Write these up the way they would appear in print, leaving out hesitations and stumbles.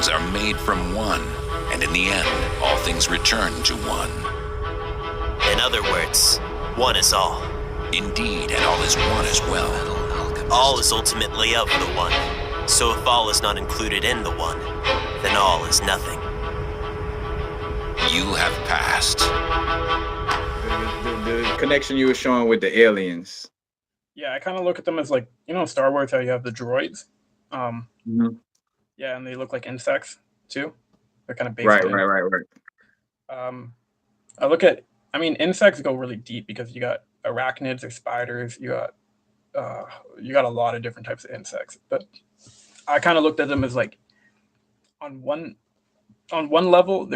things are made from one, and in the end, all things return to one. In other words, one is all. Indeed, and all is one as well. All is ultimately of the one. So if all is not included in the one, then all is nothing. You have passed. The connection you were showing with the aliens. Yeah, I kind of look at them as like, Star Wars, how you have the droids. Mhm. Yeah, and they look like insects too. They're kind of based Right. Insects go really deep because you got arachnids or spiders. You got a lot of different types of insects. But I kind of looked at them as like on one level,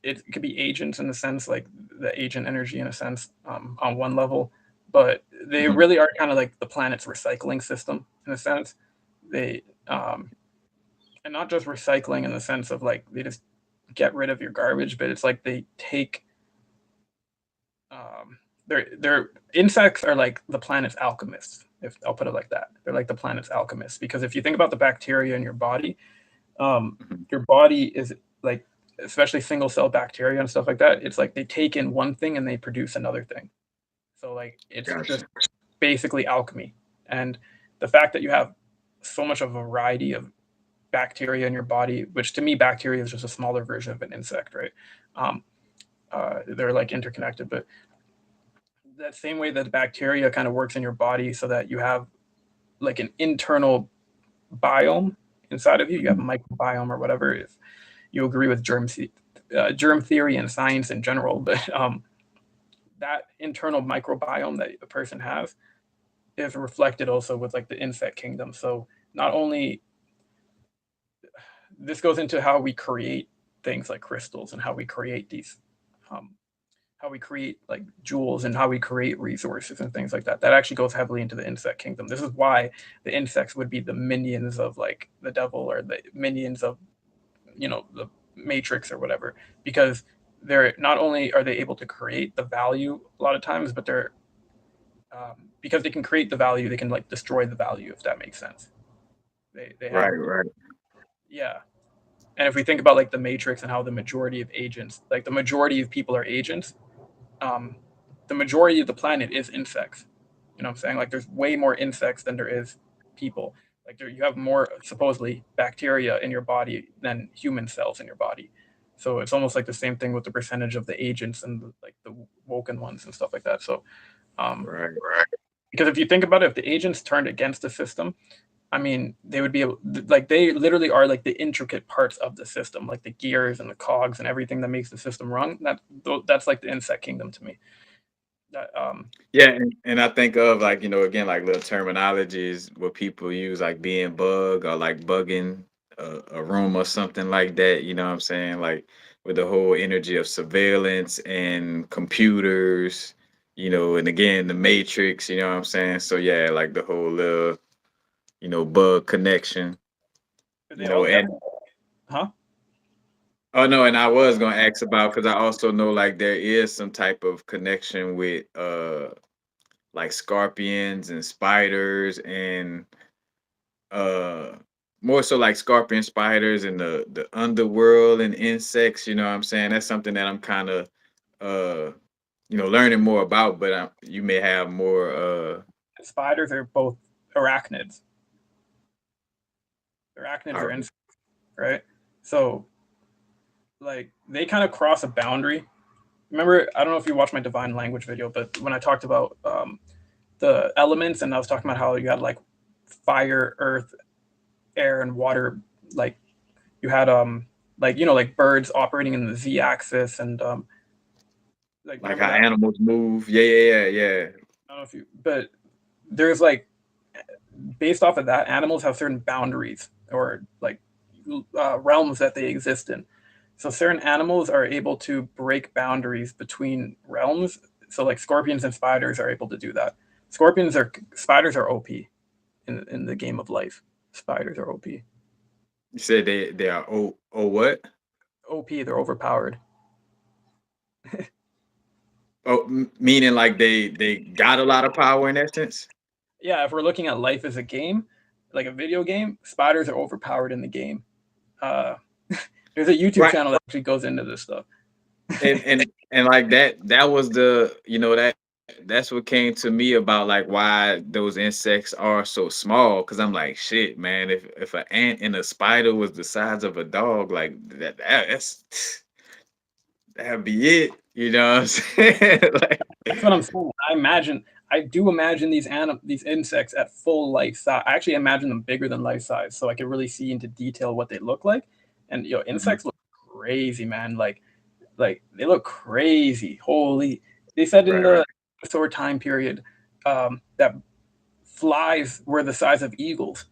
it could be agents in the sense like the agent energy in a sense on one level, but they really are kind of like the planet's recycling system in a sense. They and not just recycling in the sense of like they just get rid of your garbage, but it's like they take their insects are like the planet's alchemists, if I'll put it like that. They're like the planet's alchemists because if you think about the bacteria in your body, your body is like, especially single cell bacteria and stuff like that, it's like they take in one thing and they produce another thing. So like it's just basically alchemy. And the fact that you have so much of a variety of bacteria in your body, which to me bacteria is just a smaller version of an insect, right? They're like interconnected, but that same way that the bacteria kind of works in your body so that you have like an internal biome inside of you, you have a microbiome or whatever, if you agree with germ theory and science in general, but that internal microbiome that a person has is reflected also with like the insect kingdom. So not only this goes into how we create things like crystals and how we create these how we create like jewels and how we create resources and things like that. That actually goes heavily into the insect kingdom. This is why the insects would be the minions of like the devil or the minions of the Matrix or whatever, because they're not only are they able to create the value a lot of times, but they're because they can create the value, they can like destroy the value, if that makes sense. They have Right. yeah. And if we think about like the Matrix and how the majority of agents, like the majority of people are agents, the majority of the planet is insects. You know what I'm saying? Like there's way more insects than there is people. Like you have more supposedly bacteria in your body than human cells in your body. So it's almost like the same thing with the percentage of the agents and like the woken ones and stuff like that. So Right. because if you think about it, if the agents turned against the system, I mean, they would be able, like, they literally are like the intricate parts of the system, like the gears and the cogs and everything that makes the system run. That's like the insect kingdom to me. That Yeah, and I think of like, again, like little terminologies what people use, like being bug or like bugging a room or something like that. You know what I'm saying? Like with the whole energy of surveillance and computers, and again, the matrix, you know what I'm saying? So yeah, like the whole little, bug connection, they all and huh? oh no, and I was gonna ask about because I also know like there is some type of connection with like scorpions and spiders and uh more so like scorpion spiders and the underworld and insects, you know what I'm saying? That's something that I'm kind of uh learning more about, but you may have more Spiders are both arachnids. Arachnids are uh, insects, right? So like they kind of cross a boundary. Remember, I don't know if you watched my divine language video, but when I talked about the elements and I was talking about how you had like fire, earth, air, and water, like you had like birds operating in the z axis and like like remember how that. animals move. Yeah. I don't know if you, but there's like based off of that, animals have certain boundaries or like realms that they exist in. So certain animals are able to break boundaries between realms. So like scorpions and spiders are able to do that. Spiders are OP in the game of life. Spiders are OP. You said they are what? OP, they're overpowered. Oh, meaning like they got a lot of power in essence. Yeah, if we're looking at life as a game, like a video game, spiders are overpowered in the game. There's a YouTube Right. channel that actually goes into this stuff. And like that was the, that's what came to me about like why those insects are so small. Cause I'm like, shit, man, if an ant and a spider was the size of a dog, like that's that'd be it. You know what I'm saying? Like, That's what I'm saying. I do imagine these insects at full life size. I actually imagine them bigger than life size, so I can really see into detail what they look like. And mhm, insects look crazy, man. Like they look crazy. Holy! They said in right, the right. dinosaur time period that flies were the size of eagles.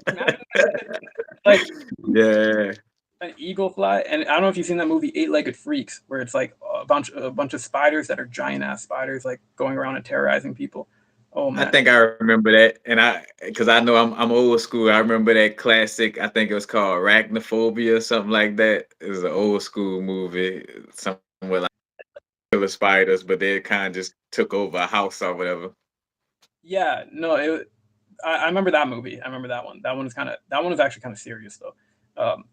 Imagine like Yeah. an eagle fly, and I don't know if you've seen that movie Eight-Legged Freaks, where it's like a bunch of spiders that are giant ass spiders, like going around and terrorizing people. Oh I man, think I remember that, and because I know I'm old school. I remember that classic. I think it was called Arachnophobia or something like that. It was an old school movie, somewhere like killer spiders, but they kind of just took over a house or whatever. yeah, no, I remember that movie. I remember that one. That one was actually kind of serious though.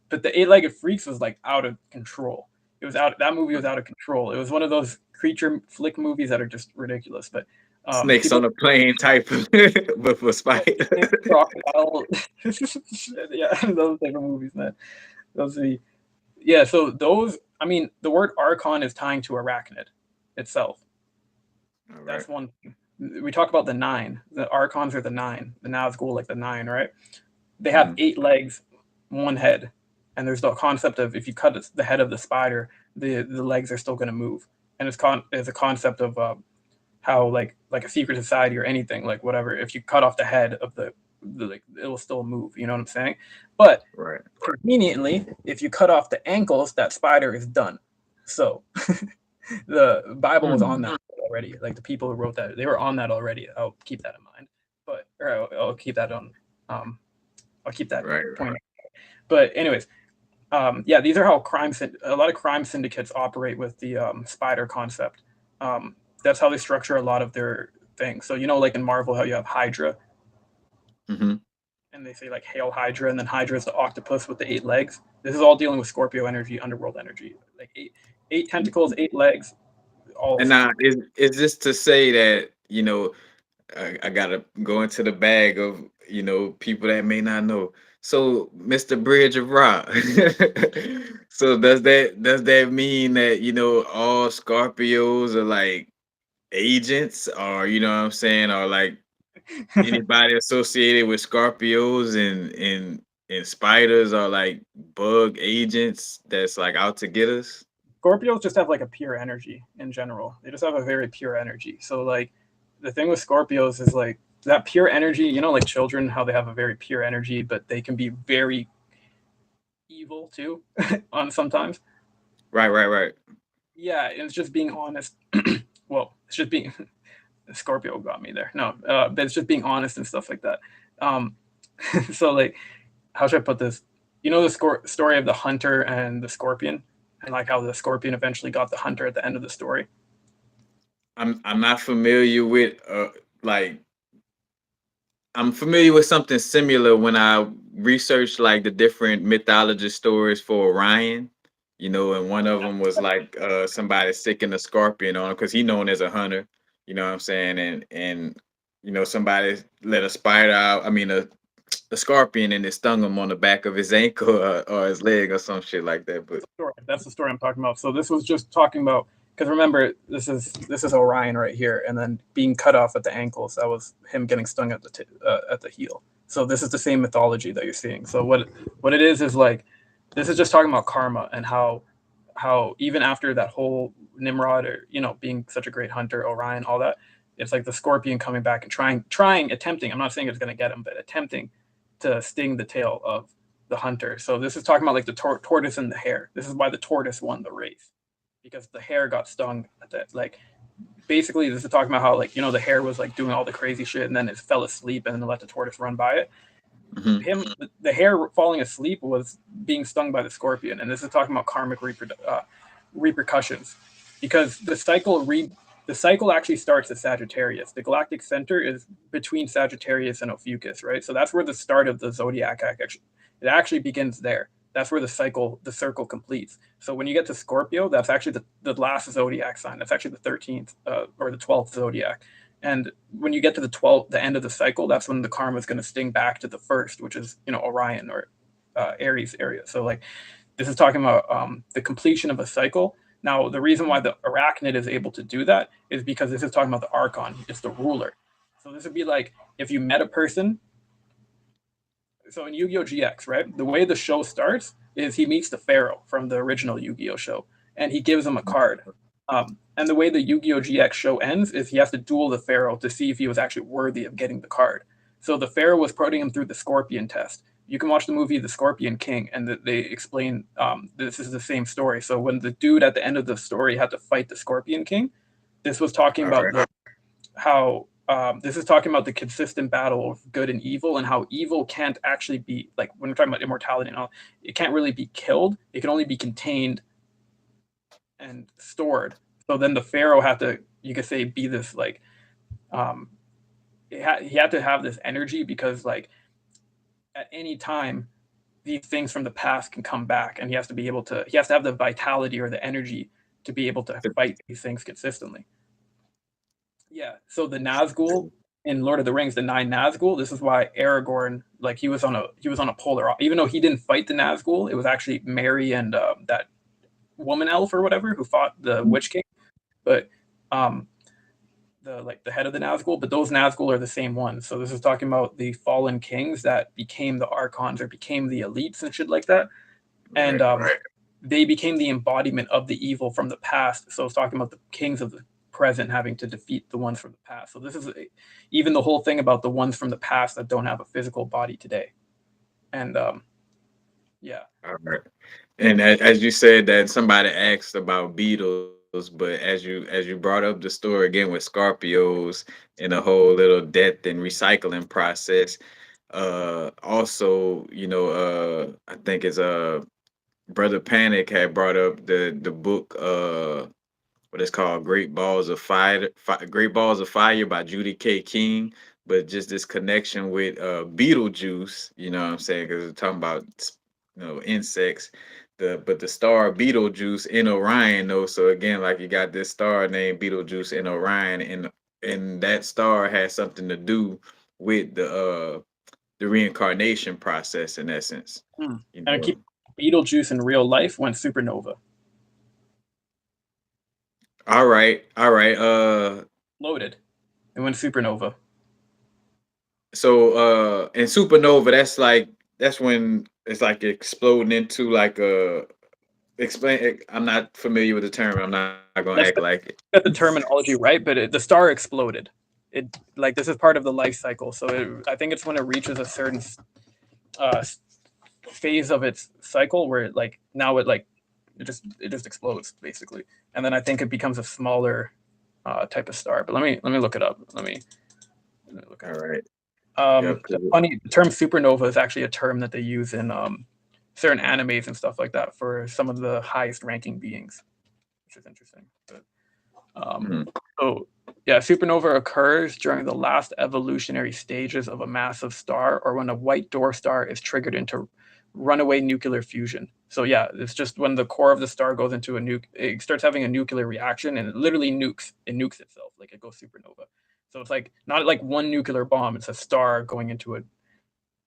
But the Eight-Legged Freaks was like out of control. That movie was out of control. It was one of those creature flick movies that are just ridiculous. But Snakes people on a plane type, but for spider. crocodile, yeah, those type of movies, man. Those are yeah. So those, I mean, the word archon is tying to arachnid itself. All right. That's one thing. We talk about the nine. The archons are the nine. The Nazgul like the nine, right? They have Mhm. 8 legs, one head, and there's the concept of if you cut the head of the spider, the legs are still going to move, and it's a concept of how like a secret society or anything like whatever. If you cut off the head of the like it'll still move. You know what I'm saying? But Right. conveniently, if you cut off the ankles, that spider is done. So the Bible was on Hmm. that already. Like the people who wrote that, they were on that already. I'll keep that in mind. But or I'll keep that on. Um, I'll keep that Right. point. But anyways, yeah, these are how a lot of crime syndicates operate with the spider concept. That's how they structure a lot of their things. So like in Marvel, how you have Hydra, Hmm. and they say like Hail Hydra, and then Hydra is the octopus with the 8 legs. This is all dealing with Scorpio energy, underworld energy, like eight tentacles, 8 legs, all. And now, is this to say that I gotta go into the bag of people that may not know. So, Mr. Bridge of Rock. So does that mean that all Scorpios are like agents, or what I'm saying, or like anybody associated with Scorpios and spiders are like bug agents that's like out to get us? Scorpios just have like a pure energy in general. They just have a very pure energy. So like the thing with Scorpios is like that pure energy, like children, how they have a very pure energy, but they can be very evil too on sometimes. Right, right, right. Yeah, it's just being honest. Well, it's just being Scorpio got me there. No, but it's just being honest and stuff like that. Um, so like, how should I put this? The story of the hunter and the scorpion, and like how the scorpion eventually got the hunter at the end of the story. I'm not familiar with like I'm familiar with something similar when I researched like the different mythology stories for Orion, and one of them was like somebody sticking a scorpion on him because he's known as a hunter, you know what I'm saying, and somebody let a spider out, I mean a scorpion, and it stung him on the back of his ankle or his leg or some shit like that. But That's the story I'm talking about. So this was just talking about because remember this is Orion right here, and then being cut off at the ankles. That was him getting stung at the heel. So this is the same mythology that you're seeing. So what it is like this is just talking about karma and how even after that whole Nimrod or being such a great hunter, Orion, all that, it's like the scorpion coming back and attempting. I'm not saying it's going to get him, but attempting to sting the tail of the hunter. So this is talking about like the tortoise and the hare. This is why the tortoise won the race because the hare got stung at that. Like basically, this is talking about how like the hare was like doing all the crazy shit and then it fell asleep and then let the tortoise run by it. mhm. The hare falling asleep was being stung by the scorpion, and this is talking about karmic repercussions because the cycle the cycle actually starts at Sagittarius. The galactic center is between Sagittarius and Ophiuchus, right? So that's where the start of the zodiac actually begins there. That's where the circle completes. So when you get to Scorpio, that's actually the last zodiac sign. That's actually the 13th or the 12th zodiac. And when you get to the end of the cycle, that's when the karma is going to sting back to the first, which is, Orion or Aries area. So like this is talking about the completion of a cycle. Now, the reason why the arachnid is able to do that is because this is talking about the archon. It's the ruler. So this would be like if you met a person. So in Yu-Gi-Oh! GX, right? The way the show starts is he meets the Pharaoh from the original Yu-Gi-Oh! Show, and he gives him a card. And the way the Yu-Gi-Oh! GX show ends is he has to duel the Pharaoh to see if he was actually worthy of getting the card. So the Pharaoh was putting him through the Scorpion test. You can watch the movie The Scorpion King, and they explain this is the same story. So when the dude at the end of the story had to fight the Scorpion King, this was talking about this is talking about the consistent battle of good and evil, and how evil can't actually be, like when we're talking about immortality and all, it can't really be killed. It can only be contained and stored. So then the Pharaoh had to, you could say, be this like, he had to have this energy because like at any time these things from the past can come back, and he has to have the vitality or the energy to be able to fight these things consistently. Yeah, so the Nazgul in Lord of the Rings, the 9 Nazgul, this is why Aragorn, like he was on a polar, even though he didn't fight the Nazgul, it was actually Mary and that woman elf or whatever who fought the Witch King, but the head of the Nazgul, but those Nazgul are the same ones. So this is talking about the fallen kings that became the archons or became the elites and shit like that, and they became the embodiment of the evil from the past. So it's talking about the kings of the present having to defeat the ones from the past. So this is even the whole thing about the ones from the past that don't have a physical body today. And yeah. All right. And as you said that somebody asked about beetles, but as you brought up the story again with Scorpios and the whole little death and recycling process, also, I think it's Brother Panic had brought up the book what it's called, Great Balls of Fire, Great Balls of Fire by Judy K. King, but just this connection with Beetlejuice, you know what I'm saying? Because we're talking about insects, but the star Beetlejuice in Orion though. So again, like you got this star named Beetlejuice in Orion, and that star has something to do with the reincarnation process in essence. And I keep Beetlejuice in real life went supernova. All right. Loaded. It went supernova. So in supernova, that's when it's like exploding into like explain. I'm not familiar with the term. I'm not gonna act like it. Got the terminology right, but the star exploded. It like this is part of the life cycle. So I think it's when it reaches a certain phase of its cycle where it just explodes basically, and then I think it becomes a smaller type of star. But let me look it up. Let me look at it. All right. Funny, the term supernova is actually a term that they use in certain animes and stuff like that for some of the highest ranking beings, which is interesting. But, So yeah, supernova occurs during the last evolutionary stages of a massive star, or when a white dwarf star is triggered into runaway nuclear fusion. So yeah, it's just when the core of the star goes into it starts having a nuclear reaction, and it literally nukes itself, like it goes supernova. So it's like not like one nuclear bomb, it's a star going into a,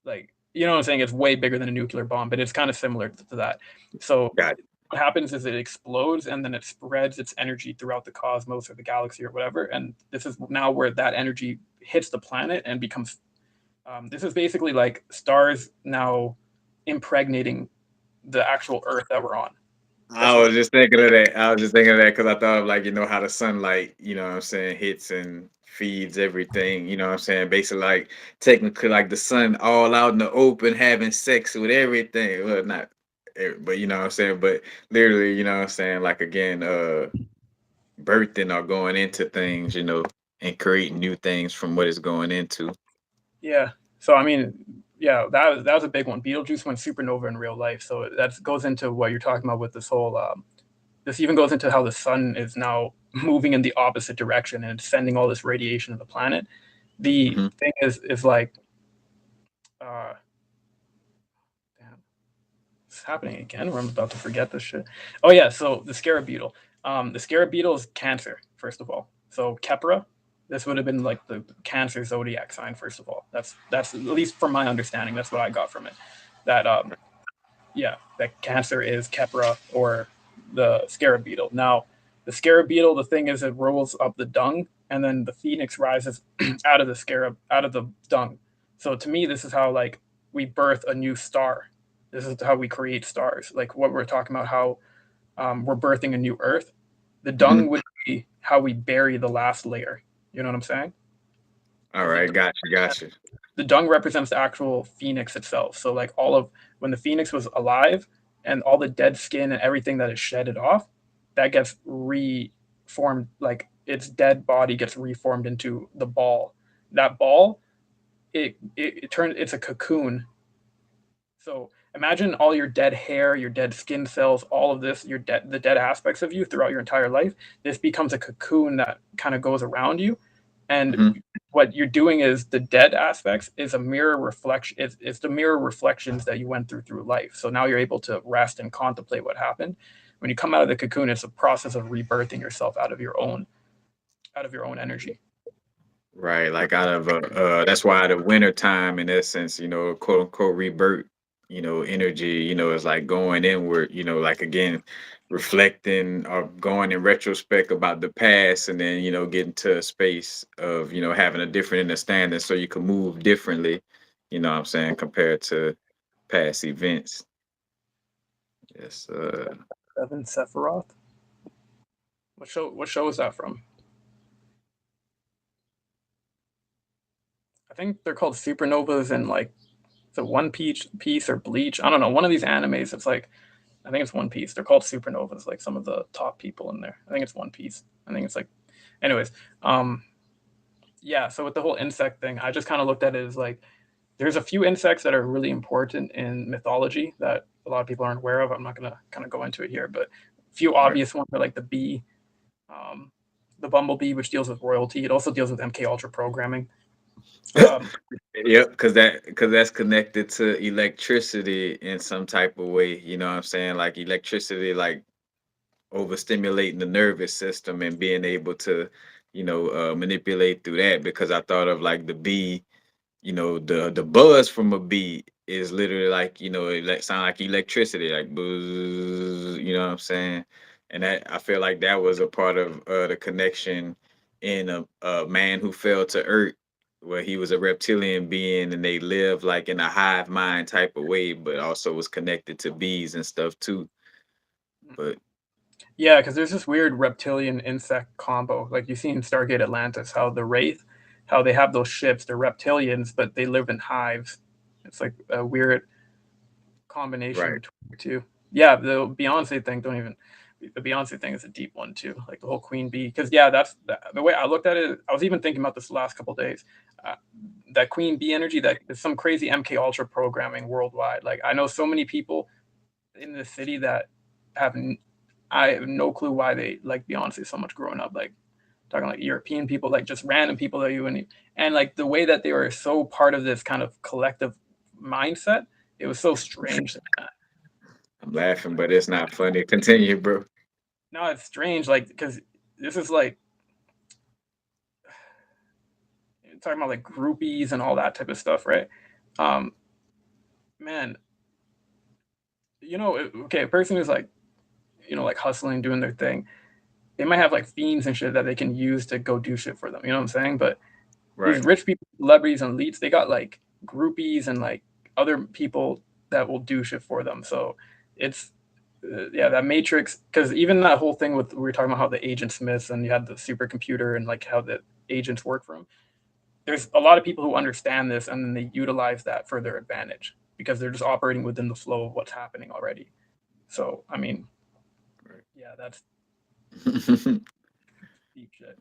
like, you know what I'm saying? It's way bigger than a nuclear bomb, but it's kind of similar to that. So what happens is it explodes, and then it spreads its energy throughout the cosmos or the galaxy or whatever. And this is now where that energy hits the planet and becomes, this is basically like stars now impregnating the actual Earth that we're on. I was just thinking of that because I thought of, like, how the sunlight, what I'm saying, hits and feeds everything, what I'm saying? Basically, like, technically, like the sun all out in the open having sex with everything. Well, not, but what I'm saying? But literally, what I'm saying? Like, again, birthing or going into things, and creating new things from what it's going into. Yeah. So, I mean, yeah, that was a big one. Beetlejuice went supernova in real life. So that goes into what you're talking about with this whole, this even goes into how the sun is now moving in the opposite direction and it's sending all this radiation to the planet. The Mhm. thing is like, uh, damn, it's happening again. Where I'm about to forget this shit. Oh yeah, so the scarab beetle. The scarab beetle is Cancer, first of all. So Kepra, this would have been like the Cancer zodiac sign. First of all, that's at least from my understanding. That's what I got from it. That yeah, that Cancer is Kepra or the scarab beetle. Now, the scarab beetle, the thing is, it rolls up the dung, and then the phoenix rises out of the scarab, out of the dung. So to me, this is how like we birth a new star. This is how we create stars. Like what we're talking about, how we're birthing a new Earth. The dung Mhm. would be how we bury the last layer. You know what I'm saying? All Because right, gotcha. the dung represents the actual phoenix itself. So like all of when the phoenix was alive and all the dead skin and everything that is shedded off, that gets reformed. Like its dead body gets reformed into the ball. That ball, it turns. It's a cocoon. So imagine all your dead hair, your dead skin cells, all of this, the dead aspects of you throughout your entire life. This becomes a cocoon that kind of goes around you, and Mhm. what you're doing is the dead aspects is a mirror reflection. It's the mirror reflections that you went through life. So now you're able to rest and contemplate what happened. When you come out of the cocoon, it's a process of rebirthing yourself out of your own energy. Right, like out of that's why the winter time, in essence, quote unquote rebirth, energy, is like going inward, like again, reflecting or going in retrospect about the past, and then getting to a space of having a different understanding, so you can move differently. What I'm saying, compared to past events. Yes. Seven Sephiroth. What show is that from? I think they're called supernovas and like the Piece or Bleach. I don't know. One of these animes. It's like I think it's One Piece. They're called supernovas. Like some of the top people in there. I think it's One Piece. I think it's like, anyways. Yeah. So with the whole insect thing, I just kind of looked at it as like there's a few insects that are really important in mythology that a lot of people aren't aware of. I'm not gonna kind of go into it here, but a few Right. obvious ones are like the bee, um, the bumblebee, which deals with royalty. It also deals with MK Ultra programming. Um, Yep, because that's connected to electricity in some type of way. You know what I'm saying? Like electricity, like overstimulating the nervous system and being able to, manipulate through that. Because I thought of like the bee, the buzz from a bee is literally like, it sound like electricity, like buzz. You know what I'm saying? And that I feel like that was a part of the connection in a man who fell to earth, where he was a reptilian being and they lived like in a hive mind type of way, but also was connected to bees and stuff too. But Yeah, because there's this weird reptilian insect combo. Like you see in Stargate Atlantis, how the Wraith, how they have those ships, they're reptilians, but they live in hives. It's like a weird combination right. between the two. Yeah, the Beyonce thing, don't even. The Beyonce thing is a deep one too, like the whole queen bee. Because yeah, the way I looked at it. I was even thinking about this the last couple of days. Uh, that queen bee energy, that is some crazy MK Ultra programming worldwide. Like I know so many people in the city that have I have no clue why they like Beyonce so much growing up. Like talking like European people, like just random people that you and like the way that they were so part of this kind of collective mindset. It was so strange. I'm laughing, but it's not funny. Continue, bro. No, it's strange, like because this is like talking about like groupies and all that type of stuff, right? Um, man, okay, a person who's like like hustling, doing their thing, they might have like fiends and shit that they can use to go do shit for them. You know what I'm saying? But these Right. rich people, celebrities, and elites, they got like groupies and like other people that will do shit for them. So it's yeah, that Matrix, because even that whole thing with we were talking about how the agent Smiths and you had the supercomputer and like how the agents work for them. There's a lot of people who understand this and then they utilize that for their advantage because they're just operating within the flow of what's happening already. So I mean, yeah, that's Right. deep shit.